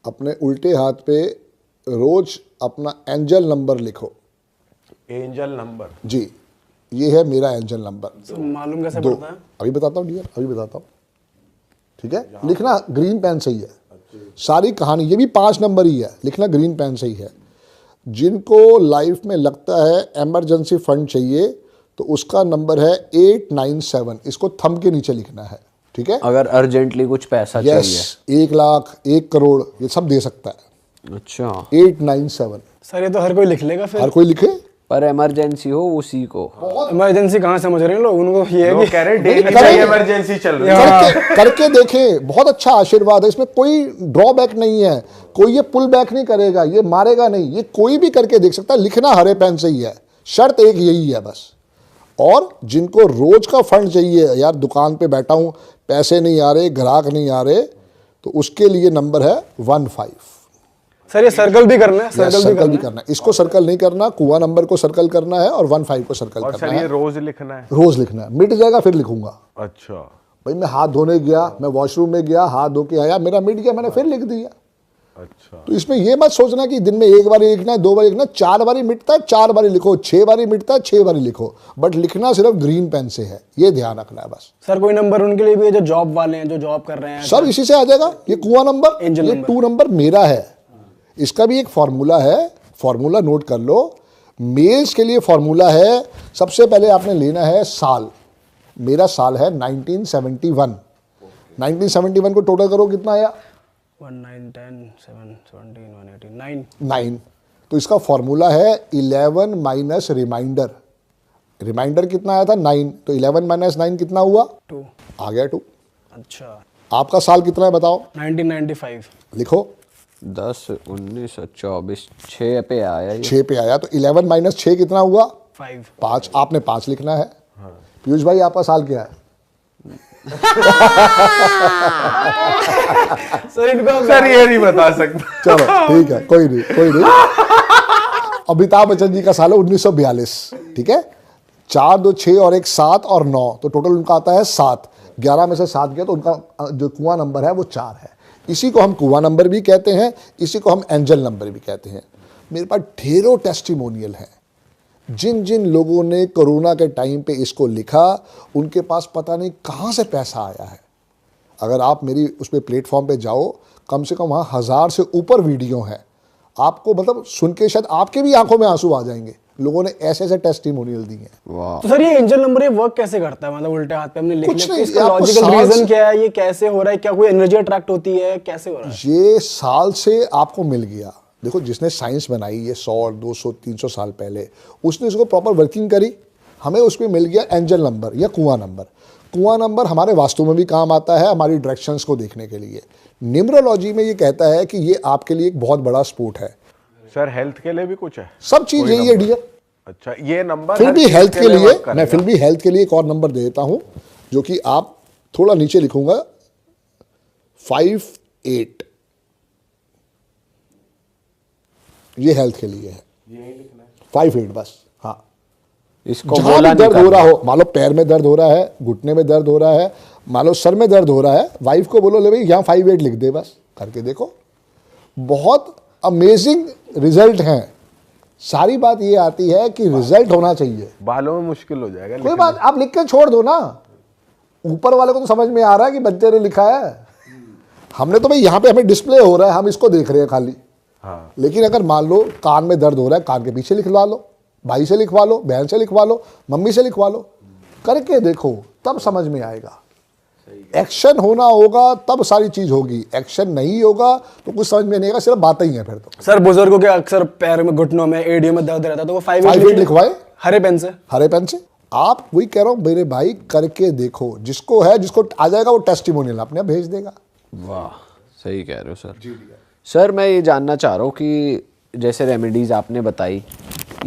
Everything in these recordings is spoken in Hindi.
अपने उल्टे हाथ पे रोज अपना एंजल नंबर लिखो। Angel number? जी, ये है मेरा एंजल नंबर। तो मालूम कैसे दो, पड़ता है? अभी बताता हूँ डियर, अभी बताता हूँ। ठीक है, लिखना ग्रीन पेन से ही है सारी कहानी। ये भी 5 नंबर ही है, लिखना ग्रीन पेन से ही है। जिनको लाइफ में लगता है इमरजेंसी फंड चाहिए तो उसका नंबर है 897। इसको थंब के नीचे लिखना है। ठीक है, अगर अर्जेंटली कुछ पैसा यस, 1 लाख 1 करोड़ ये सब दे सकता है। चाहिए। अच्छा, 897 सर ये तो हर कोई लिख लेगा फिर। हर कोई लिखे। पर इमरजेंसी हो उसी को। इमरजेंसी कहाँ समझ रहे हैं लोग, उनको ये है लोग कि कह रहे डेली करेंगे। इमरजेंसी चल रही है। करके देखें, बहुत अच्छा आशीर्वाद है, इसमें कोई ड्रॉबैक नहीं है, कोई ये पुल बैक नहीं करेगा, ये मारेगा नहीं, ये कोई भी करके देख सकता है। लिखना हरे पेन से ही है, शर्त एक यही है बस। और जिनको रोज का फंड चाहिए, यार दुकान पे बैठा हूं, पैसे नहीं आ रहे, ग्राहक नहीं आ रहे, तो उसके लिए नंबर है 15। सर ये सर्कल भी करना है, सर्कल भी करना है। इसको सर्कल नहीं करना, कुआं नंबर को सर्कल करना है और 15 को सर्कल और करना सर है। ये रोज लिखना है? रोज लिखना है, मिट जाएगा फिर लिखूंगा। अच्छा, भाई मैं हाथ धोने गया, मैं वॉशरूम में गया, हाथ धो के आया, मेरा मिट गया, मैंने फिर लिख दिया। अच्छा। तो इसमें ये मत सोचना कि दिन में 1 बार लिखना है, 2 बार लिखना, 4 बार मिटता है 4 बार लिखो, 6 बार मिटता है 6 बार लिखो, बट लिखना सिर्फ ग्रीन पेन से है, ये ध्यान रखना है बस। सर कोई नंबर उनके लिए भी है जो जॉब वाले हैं, जो जॉब कर रहे हैं? सब इसी से आ जाएगा। ये कुआं नंबर, एंजल ये नंबर। 2 नंबर मेरा है। इसका भी एक फॉर्मूला है, फॉर्मूला नोट कर लो। मेल्स के लिए फॉर्मूला है, सबसे पहले आपने लेना है साल। मेरा साल है 1971। 1971 को टोटल करो, कितना आया? 1 9 10 7 17 189 9। तो इसका फॉर्मूला है 11 माइनस रिमाइंडर। रिमाइंडर कितना आया था? 9। तो 11 माइनस 9 कितना हुआ? 2। आ गया 2। अच्छा, आपका साल कितना है बताओ? 1995। लिखो। 10 19 24 6 पे आया ये। 6 पे आया, तो 11 माइनस 6 कितना हुआ? 5। 5। आपने 5 लिखना है। पीयूष भाई आपका साल क्या है? सर इनको सर ये नहीं बता सकता। चलो ठीक है, कोई नहीं कोई नहीं। अमिताभ बच्चन जी का साल है 1942। ठीक है, 4 2 6 और 1 7 और 9, तो टोटल उनका आता है 7। 11 में से 7 गया तो उनका जो कुआं नंबर है वो 4 है। इसी को हम कुआं नंबर भी कहते हैं, इसी को हम एंजल नंबर भी कहते हैं। मेरे पास ढेरों टेस्टिमोनियल हैं। जिन जिन लोगों ने कोरोना के टाइम पे इसको लिखा, उनके पास पता नहीं कहाँ से पैसा आया है। अगर आप मेरी उस पर प्लेटफॉर्म पे जाओ, कम से कम वहाँ 1000 से ऊपर वीडियो हैं। आपको मतलब सुन के शायद आपके भी आंखों में आंसू आ जाएंगे। लोगों ने ऐसे ऐसे टेस्टिमोनियल दिए हैं। वाह। तो सर ये एंजल नंबर ये वर्क कैसे करता है? मतलब उल्टे हाथ पे हमने लिख कुछ लिया, नहीं, इसका आपको लॉजिकल साल रीजन से- क्या है? ये कैसे हो रहा है? क्या कोई एनर्जी अट्रैक्ट होती है? कैसे हो रहा है? ये साल से आपको मिल गया। देखो, जिसने साइंस बनाई ये 100 200 300 साल पहले, उसने इसको प्रॉपर वर्किंग करी, हमें उस पर मिल गया एंजल नंबर या कुआं नंबर। कुआं नंबर हमारे वास्तु में भी काम आता है, हमारी डायरेक्शंस को देखने के लिए। न्यूमरोलॉजी में ये कहता है कि ये आपके लिए एक बहुत बड़ा स्पोर्ट है। सर हेल्थ के लिए भी कुछ है? सब चीज यही है डियर। अच्छा, ये नंबर फिर हर भी चीज हेल्थ के लिए work मैं करेगा? फिर भी हेल्थ के लिए एक और नंबर दे देता हूं, जो कि आप थोड़ा नीचे लिखूंगा 58। ये हेल्थ के लिए है 58 बस। हाँ, इसको जहां बोला भी नहीं दर्द हो करना। रहा हो, मान लो पैर में दर्द हो रहा है, घुटने में दर्द हो रहा है, मान लो सर में दर्द हो रहा है, वाइफ को बोलो ले भाई यहाँ 58 लिख दे, बस करके देखो, बहुत अमेजिंग रिजल्ट हैं। सारी बात ये आती है कि रिजल्ट होना चाहिए। बालों में मुश्किल हो जाएगा कोई लिखना। बात, आप लिख के छोड़ दो ना, ऊपर वाले को तो समझ में आ रहा है कि बच्चे ने लिखा है। हमने तो भाई यहाँ पे हमें डिस्प्ले हो रहा है, हम इसको देख रहे हैं खाली। हाँ। लेकिन अगर मान लो कान में दर्द हो रहा है, कान के पीछे लिखवा लो, भाई से लिखवा लो, बहन से लिखवा लो, मम्मी से लिखवा लो, करके देखो, तब समझ में आएगा। एक्शन होना होगा तब सारी चीज होगी, एक्शन नहीं होगा तो कुछ समझ में नहीं आएगा, सिर्फ बातें ही हैं फिर तो। सर बुजुर्गों के अक्सर पैर में, घुटनों में, एडियो में दर्द रहता है, तो वो 58 लिखवाए हरे पेन से। हरे पेन से। आप वही कह रहा हूं मेरे भाई, करके देखो, जिसको है, जिसको आ जाएगा वो टेस्टिमोनियल अपने आप भेज देगा। वाह, सही कह रहे हो सर। सर मैं ये जानना चाह रहा हूँ कि जैसे रेमेडीज आपने बताई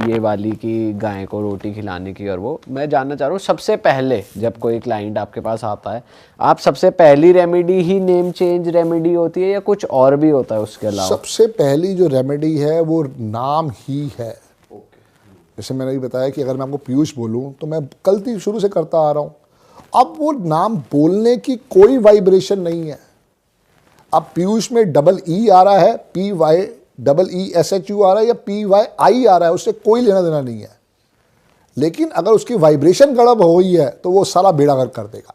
ये वाली कि गाय को रोटी खिलाने की, और वो मैं जानना चाह रहा हूँ सबसे पहले जब कोई क्लाइंट आपके पास आता है, आप सबसे पहली रेमेडी ही नेम चेंज रेमेडी होती है या कुछ और भी होता है उसके अलावा? सबसे पहली जो रेमेडी है वो नाम ही है। जैसे मैंने भी बताया कि अगर मैं आपको पीयूष बोलूं तो मैं गलती शुरू से करता आ रहा हूं। अब वो नाम बोलने की कोई वाइब्रेशन नहीं है। अब पीयूष में डबल ई आ रहा है, PYEESHU आ रहा है या PYI आ रहा है, उससे कोई लेना देना नहीं है। लेकिन अगर उसकी वाइब्रेशन गड़बड़ हो गई है तो वो सारा बेड़ा गर्क कर देगा।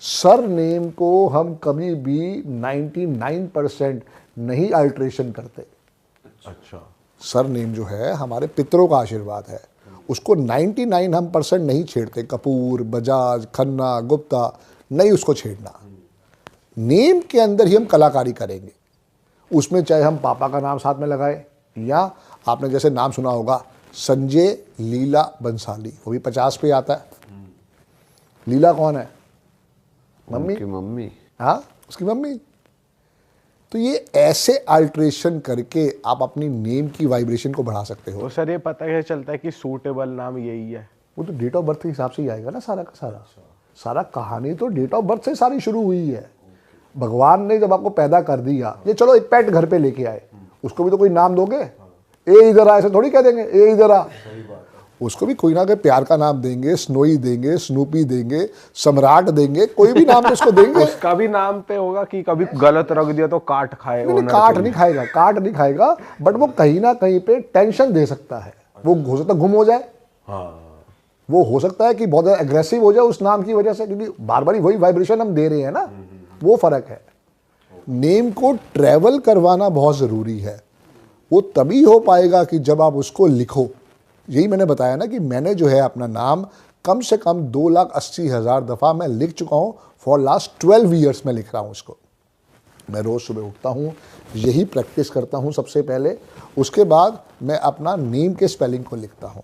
सर नेम को हम कभी भी 99% नहीं अल्ट्रेशन करते। अच्छा, सर नेम जो है हमारे पितरों का आशीर्वाद है, उसको 99 हम % नहीं छेड़ते। कपूर, बजाज, खन्ना, गुप्ता, नहीं उसको छेड़ना। नेम के अंदर ही हम कलाकारी करेंगे, उसमें चाहे हम पापा का नाम साथ में लगाए, या आपने जैसे नाम सुना होगा संजय लीला बंसाली, वो भी 50 पे आता है। लीला कौन है? मम्मी। उनकी मम्मी। हाँ, उसकी मम्मी। तो ये ऐसे अल्ट्रेशन करके आप अपनी नेम की वाइब्रेशन को बढ़ा सकते हो। तो सर ये पता कैसे चलता है कि सूटेबल नाम यही है? वो तो डेट ऑफ बर्थ के हिसाब से ही आएगा ना सारा का सारा। सारा कहानी तो डेट ऑफ बर्थ से सारी शुरू हुई है। भगवान ने जब आपको पैदा कर दिया, ये चलो एक पेट घर पे लेके आए, उसको भी तो कोई नाम दोगे? ए इधर आ, ऐसे थोड़ी कह देंगे ए इधर आ। उसको भी कोई ना कोई प्यार का नाम देंगे, स्नोई देंगे, स्नूपी देंगे, सम्राट देंगे, कोई भी नाम तो उसको देंगे। उसका भी नाम पे होगा कि कभी गलत रख दिया तो काट खाए? नहीं, काट नहीं खाएगा, काट नहीं खाएगा, बट वो कहीं ना कहीं पे टेंशन दे सकता है। वो हो सकता है गुम हो जाए, हाँ, वो हो सकता है कि बहुत ज़्यादा एग्रेसिव हो जाए उस नाम की वजह से, क्योंकि बार बार वही वाइब्रेशन हम दे रहे हैं ना, वो फर्क है। नेम को ट्रैवल करवाना बहुत ज़रूरी है। वो तभी हो पाएगा कि जब आप उसको लिखो। यही मैंने बताया ना कि मैंने जो है अपना नाम कम से कम 2,80,000 दफ़ा मैं लिख चुका हूँ। फॉर लास्ट 12 ईयर्स में लिख रहा हूँ उसको। मैं रोज़ सुबह उठता हूँ, यही प्रैक्टिस करता हूँ सबसे पहले। उसके बाद मैं अपना नेम के स्पेलिंग को लिखता हूँ।